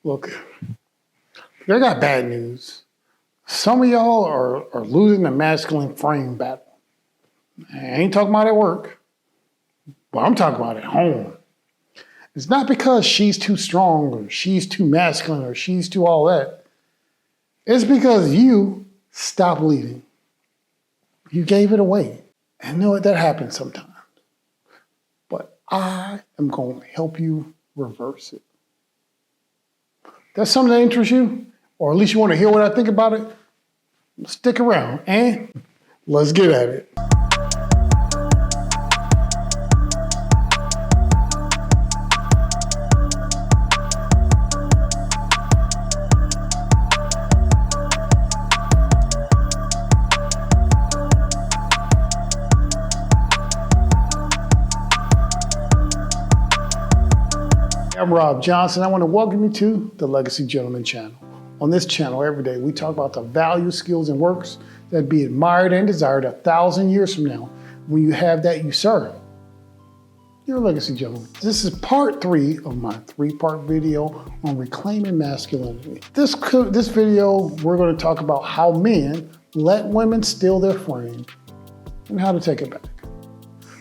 Look, I got bad news. Some of y'all are losing the masculine frame battle. I ain't talking about at work, but I'm talking about at home. It's not because she's too strong or she's too masculine or she's too all that. It's because you stopped leading. You gave it away. And I know that happens sometimes. But I am going to help you reverse it. That's something that interests you? Or at least you want to hear what I think about it? Stick around and let's get at it. I'm Rob Johnson. I want to welcome you to the Legacy Gentleman channel. On this channel, every day, we talk about the values, skills, and works that be admired and desired 1,000 years from now. When you have that, you serve. You're a legacy gentleman. This is part 3 of my 3-part video on reclaiming masculinity. This video, we're going to talk about how men let women steal their frame and how to take it back.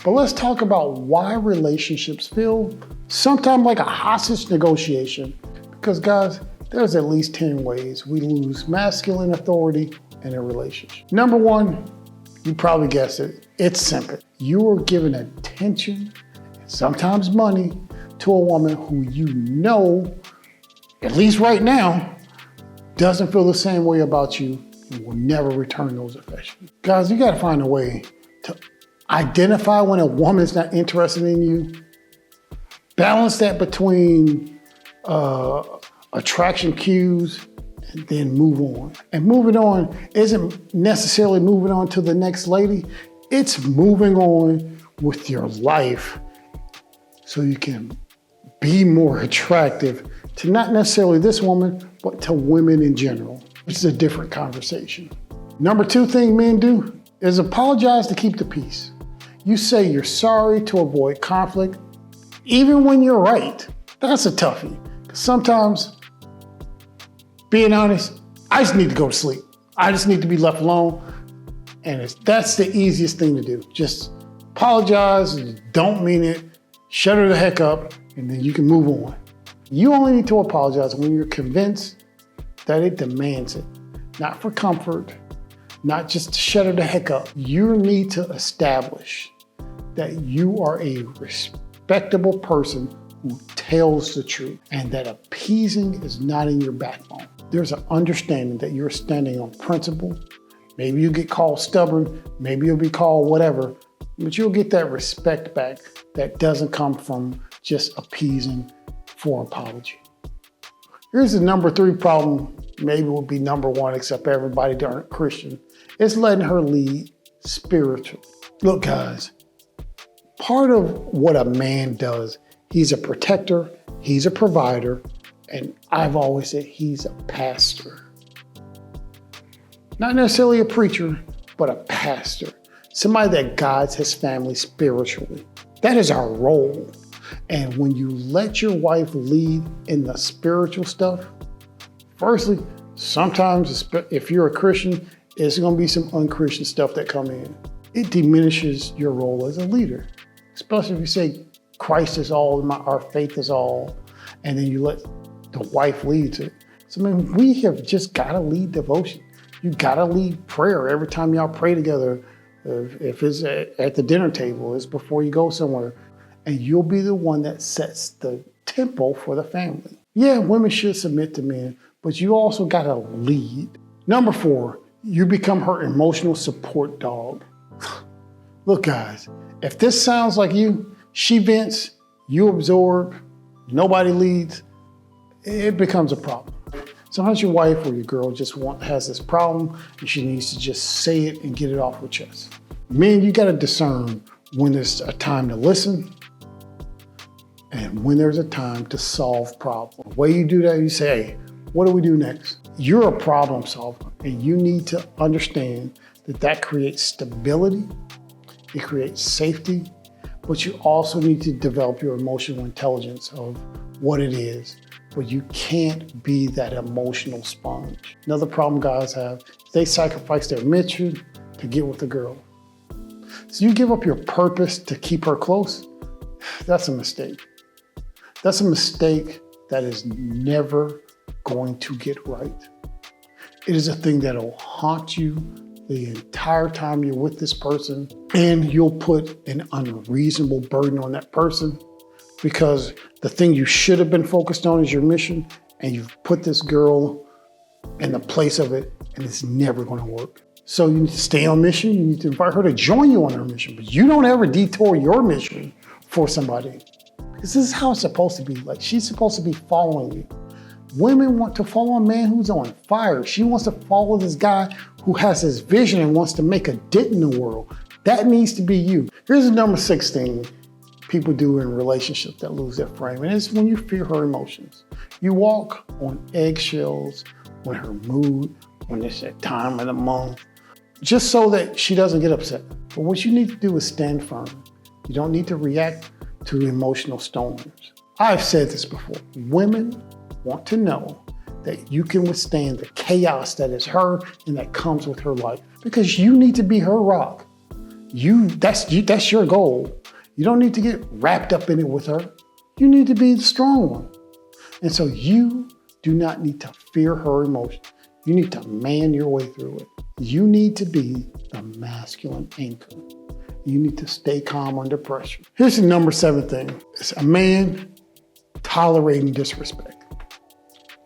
But let's talk about why relationships feel sometimes like a hostage negotiation. Because guys, there's at least 10 ways we lose masculine authority in a relationship. Number 1, you probably guessed it, it's simple. You are giving attention, sometimes money, to a woman who you know, at least right now, doesn't feel the same way about you and will never return those affections. Guys, you gotta find a way to identify when a woman's not interested in you, balance that between attraction cues, and then move on. And moving on isn't necessarily moving on to the next lady, it's moving on with your life so you can be more attractive to not necessarily this woman, but to women in general, which is a different conversation. Number 2 thing men do is apologize to keep the peace. You say you're sorry to avoid conflict, even when you're right. That's a toughie. Sometimes, being honest, I just need to go to sleep. I just need to be left alone. And that's the easiest thing to do. Just apologize, don't mean it, shut her the heck up, and then you can move on. You only need to apologize when you're convinced that it demands it. Not for comfort, not just to shut her the heck up. You need to establish that you are a respectable person who tells the truth and that appeasing is not in your backbone. There's an understanding that you're standing on principle. Maybe you'll get called stubborn, maybe you'll be called whatever, but you'll get that respect back that doesn't come from just appeasing for apology. Here's the number 3 problem, maybe it would be number 1, except everybody aren't Christian. It's letting her lead spiritually. Look guys, part of what a man does, he's a protector, he's a provider, and I've always said he's a pastor. Not necessarily a preacher, but a pastor. Somebody that guides his family spiritually. That is our role. And when you let your wife lead in the spiritual stuff, firstly, sometimes if you're a Christian, it's gonna be some unchristian stuff that come in. It diminishes your role as a leader. Especially if you say Christ is all, our faith is all, and then you let the wife lead it. So I mean, we have just gotta lead devotion. You gotta lead prayer every time y'all pray together. If it's at the dinner table, it's before you go somewhere. And you'll be the one that sets the tempo for the family. Yeah, women should submit to men, but you also gotta lead. Number 4, you become her emotional support dog. Look guys, if this sounds like you, she vents, you absorb, nobody leads, it becomes a problem. Sometimes your wife or your girl just has this problem and she needs to just say it and get it off her chest. Men, you gotta discern when there's a time to listen and when there's a time to solve problems. The way you do that, you say, hey, what do we do next? You're a problem solver and you need to understand that creates stability, it creates safety, but you also need to develop your emotional intelligence of what it is but you can't be that emotional sponge. Another problem guys have, they sacrifice their mission to get with the girl. So you give up your purpose to keep her close, that's a mistake. That's a mistake that is never going to get right. It is a thing that'll haunt you the entire time you're with this person, and you'll put an unreasonable burden on that person because the thing you should have been focused on is your mission, and you've put this girl in the place of it, and it's never going to work. So you need to stay on mission. You need to invite her to join you on her mission, but you don't ever detour your mission for somebody. Because this is how it's supposed to be. Like, she's supposed to be following you. Women want to follow a man who's on fire. She wants to follow this guy who has his vision and wants to make a dent in the world. That needs to be you. Here's the number 6 thing people do in relationships that lose their frame, and it's when you fear her emotions. You walk on eggshells when her mood, when it's that time of the month, just so that she doesn't get upset. But what you need to do is stand firm. You don't need to react to emotional storms. I've said this before. Women want to know that you can withstand the chaos that is her and that comes with her life, because you need to be her rock. That's your goal. You don't need to get wrapped up in it with her. You need to be the strong one. And so you do not need to fear her emotions. You need to man your way through it. You need to be the masculine anchor. You need to stay calm under pressure. Here's the number 7 thing. It's a man tolerating disrespect.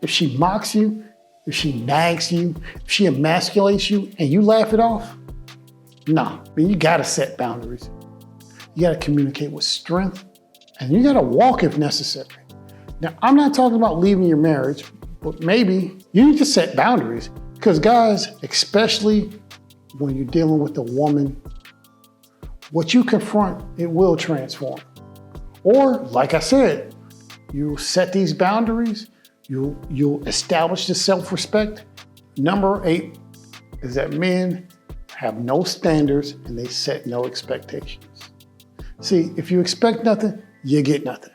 If she mocks you, if she nags you, if she emasculates you and you laugh it off, nah, you gotta set boundaries. You gotta communicate with strength, and you gotta walk if necessary. Now, I'm not talking about leaving your marriage, but maybe you need to set boundaries, because guys, especially when you're dealing with a woman, what you confront, it will transform. Or, like I said, you set these boundaries, you'll establish the self-respect. Number 8 is that men have no standards and they set no expectations. See, if you expect nothing, you get nothing.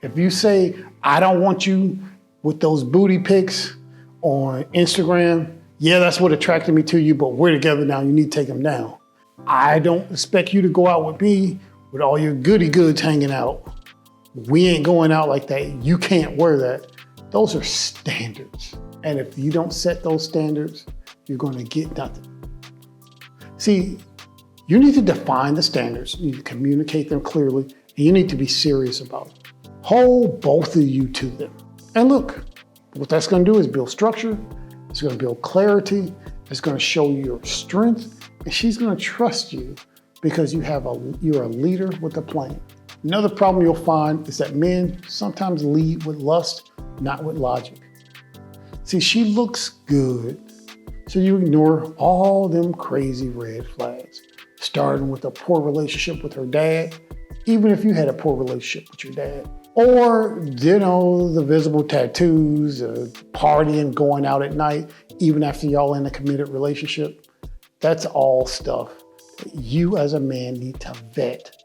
If you say, I don't want you with those booty pics on Instagram, yeah, that's what attracted me to you, but we're together now, you need to take them down. I don't expect you to go out with me with all your goody goods hanging out. We ain't going out like that. You can't wear that. Those are standards. And if you don't set those standards, you're going to get nothing. See, you need to define the standards. You need to communicate them clearly, and you need to be serious about it. Hold both of you to them. And look, what that's going to do is build structure. It's going to build clarity. It's going to show you your strength, and she's going to trust you because you're a leader with a plan. Another problem you'll find is that men sometimes lead with lust, not with logic. See, she looks good, so you ignore all them crazy red flags, starting with a poor relationship with her dad, even if you had a poor relationship with your dad. Or, the visible tattoos, partying, going out at night, even after y'all in a committed relationship. That's all stuff that you as a man need to vet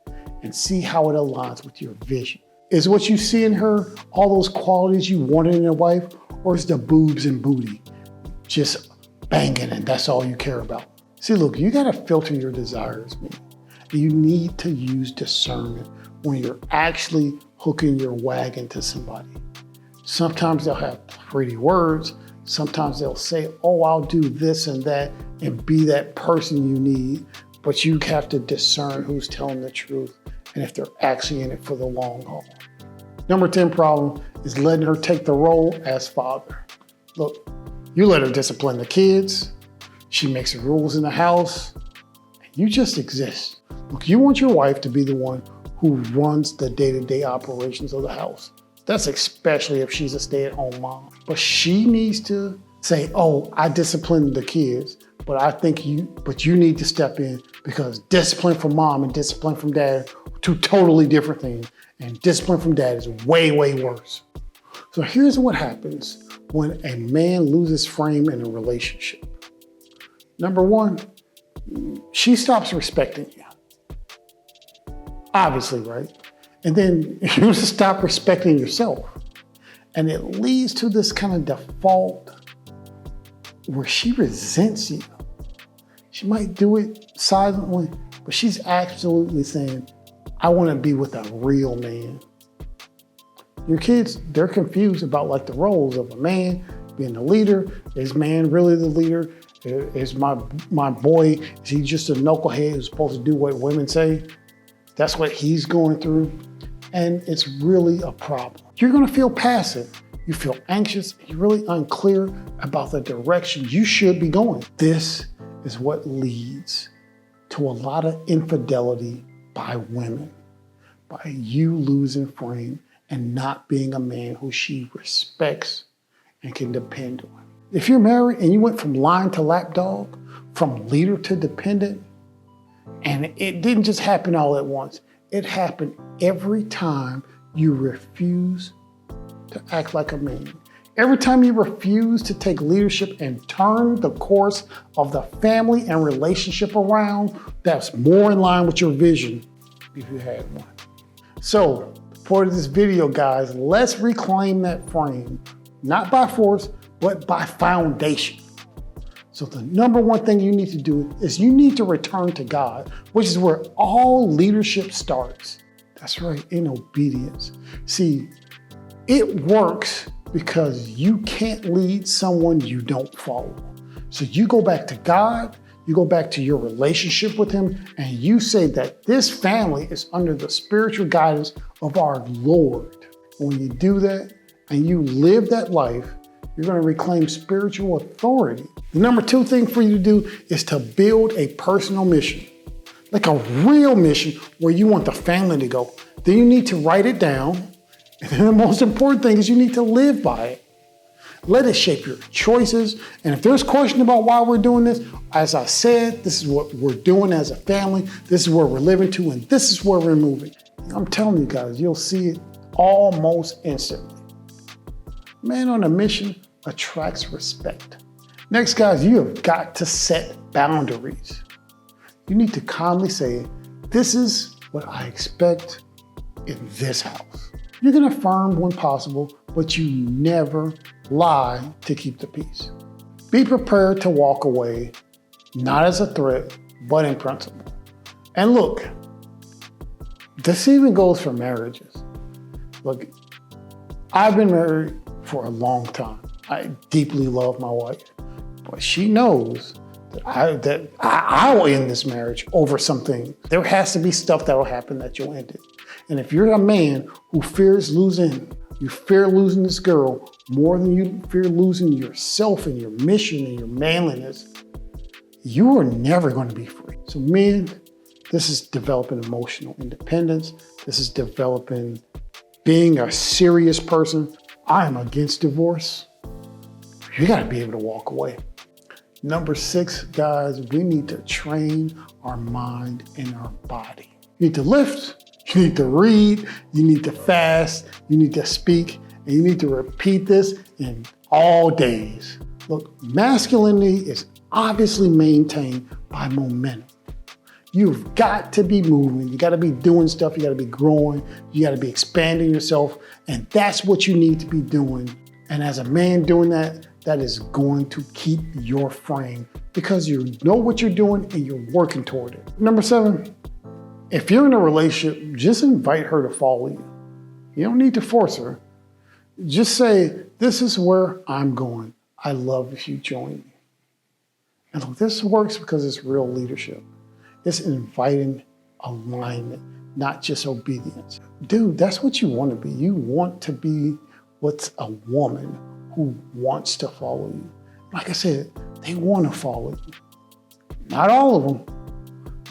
and see how it aligns with your vision. Is what you see in her all those qualities you wanted in a wife, or is the boobs and booty just banging and that's all you care about? See, look, you gotta filter your desires, man. You need to use discernment when you're actually hooking your wagon to somebody. Sometimes they'll have pretty words. Sometimes they'll say, oh, I'll do this and that and be that person you need. But you have to discern who's telling the truth and if they're actually in it for the long haul. Number 10 problem is letting her take the role as father. Look, you let her discipline the kids. She makes the rules in the house. And you just exist. Look, you want your wife to be the one who runs the day-to-day operations of the house. That's especially if she's a stay-at-home mom. But she needs to say, oh, I disciplined the kids, but you need to step in because discipline from mom and discipline from dad are two totally different things. And discipline from dad is way, way worse. So here's what happens when a man loses frame in a relationship. Number 1, she stops respecting you. Obviously, right? And then you stop respecting yourself. And it leads to this kind of default where she resents you. She might do it silently, but she's absolutely saying, I want to be with a real man. Your kids, they're confused about like the roles of a man being the leader. Is man really the leader? Is my boy, is he just a knucklehead who's supposed to do what women say? That's what he's going through. And it's really a problem. You're gonna feel passive. You feel anxious. You're really unclear about the direction you should be going. This is what leads to a lot of infidelity by women, by you losing frame and not being a man who she respects and can depend on. If you're married and you went from lion to lapdog, from leader to dependent, and it didn't just happen all at once, it happened every time you refuse to act like a man. Every time you refuse to take leadership and turn the course of the family and relationship around, that's more in line with your vision if you had one. So, for this video, guys, let's reclaim that frame, not by force, but by foundation. So the number one thing you need to do is you need to return to God, which is where all leadership starts. That's right, in obedience. See, it works because you can't lead someone you don't follow. So you go back to God, you go back to your relationship with Him, and you say that this family is under the spiritual guidance of our Lord. And when you do that and you live that life, you're going to reclaim spiritual authority. The number two thing for you to do is to build a personal mission, like a real mission where you want the family to go. Then you need to write it down. And then the most important thing is you need to live by it. Let it shape your choices. And if there's question about why we're doing this, as I said, this is what we're doing as a family. This is where we're living to, and this is where we're moving. I'm telling you guys, you'll see it almost instantly. Man on a mission attracts respect. Next, guys, you have got to set boundaries. You need to calmly say, this is what I expect in this house. You can affirm when possible, but you never lie to keep the peace. Be prepared to walk away, not as a threat, but in principle. And look, this even goes for marriages. Look, I've been married for a long time. I deeply love my wife, but she knows that I will end this marriage over something. There has to be stuff that will happen that you'll end it. And if you're a man who fears losing, you fear losing this girl more than you fear losing yourself and your mission and your manliness, you are never going to be free. So men, this is developing emotional independence. This is developing being a serious person. I am against divorce. You got to be able to walk away. Number 6, guys, we need to train our mind and our body. You need to lift, you need to read, you need to fast, you need to speak, and you need to repeat this in all days. Look, masculinity is obviously maintained by momentum. You've got to be moving, you got to be doing stuff, you got to be growing, you got to be expanding yourself, and that's what you need to be doing. And as a man doing that, that is going to keep your frame because you know what you're doing and you're working toward it. Number 7, if you're in a relationship, just invite her to follow you. You don't need to force her. Just say, this is where I'm going. I love if you join me. And look, this works because it's real leadership. It's inviting alignment, not just obedience. Dude, that's what you want to be. You want to be what's a woman who wants to follow you. Like I said, they want to follow you. Not all of them,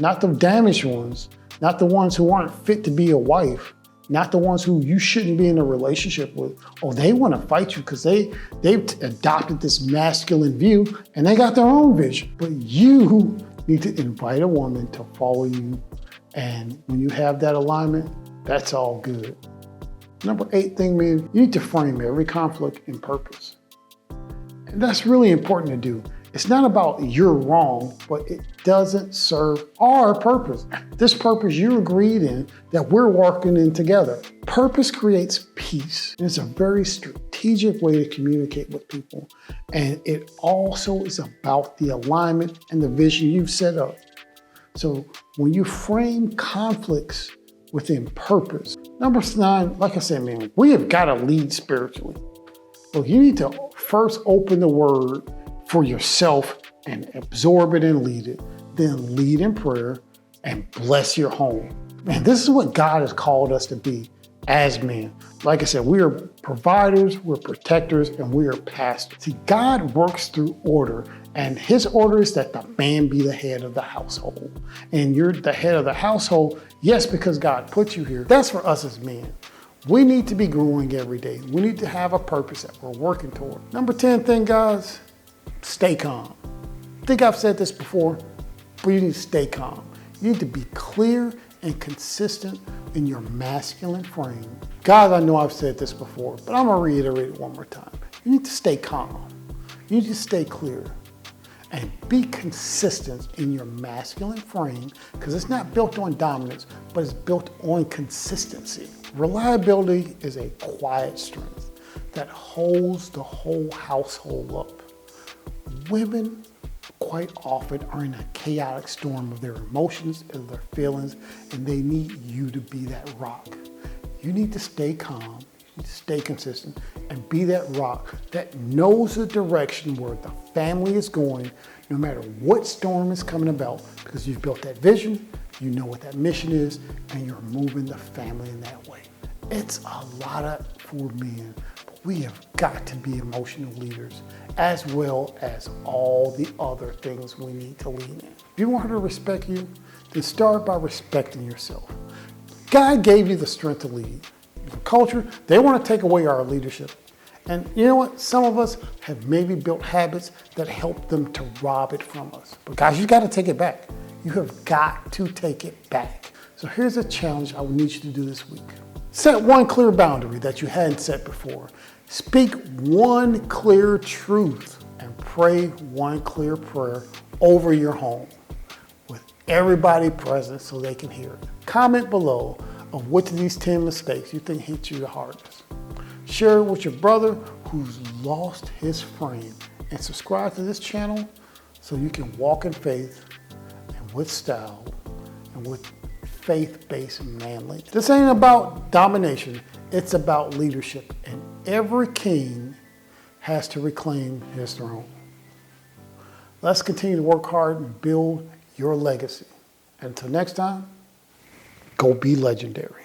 not the damaged ones, not the ones who aren't fit to be a wife, not the ones who you shouldn't be in a relationship with. Oh, they want to fight you because they've adopted this masculine view and they got their own vision. But you need to invite a woman to follow you. And when you have that alignment, that's all good. Number 8 thing, man, you need to frame every conflict in purpose. And that's really important to do. It's not about you're wrong, but it doesn't serve our purpose. This purpose you agreed in that we're working in together. Purpose creates peace. And it's a very strategic way to communicate with people. And it also is about the alignment and the vision you've set up. So when you frame conflicts within purpose. Number 9, like I said, man, we have got to lead spiritually. Look, you need to first open the word for yourself and absorb it and lead it. Then lead in prayer and bless your home. Man, this is what God has called us to be as men. Like I said, we are providers, we're protectors, and we are pastors. See, God works through order, and his order is that the man be the head of the household. And you're the head of the household, yes, because God put you here. That's for us as men. We need to be growing every day. We need to have a purpose that we're working toward. Number 10 thing, guys, stay calm. I think I've said this before, but you need to stay calm. You need to be clear and consistent in your masculine frame. Guys, I know I've said this before, but I'm gonna reiterate it one more time. You need to stay calm. You need to stay clear and be consistent in your masculine frame, because it's not built on dominance, but it's built on consistency. Reliability is a quiet strength that holds the whole household up. Women quite often are in a chaotic storm of their emotions and their feelings, and they need you to be that rock. You need to stay calm, you need to stay consistent, and be that rock that knows the direction where the family is going, no matter what storm is coming about, because you've built that vision, you know what that mission is, and you're moving the family in that way. It's a lot for men, but we have got to be emotional leaders, as well as all the other things we need to lead in. If you want her to respect you, then start by respecting yourself. God gave you the strength to lead. The culture, they want to take away our leadership. And you know what? Some of us have maybe built habits that help them to rob it from us. But guys, you got to take it back. You have got to take it back. So here's a challenge I would need you to do this week. Set one clear boundary that you hadn't set before. Speak one clear truth and pray one clear prayer over your home with everybody present so they can hear it. Comment below of which of these 10 mistakes you think hit you the hardest. Share it with your brother who's lost his frame, and subscribe to this channel so you can walk in faith and with style and with faith-based manliness. This ain't about domination, it's about leadership, and every king has to reclaim his throne. Let's continue to work hard and build your legacy. And until next time, go be legendary.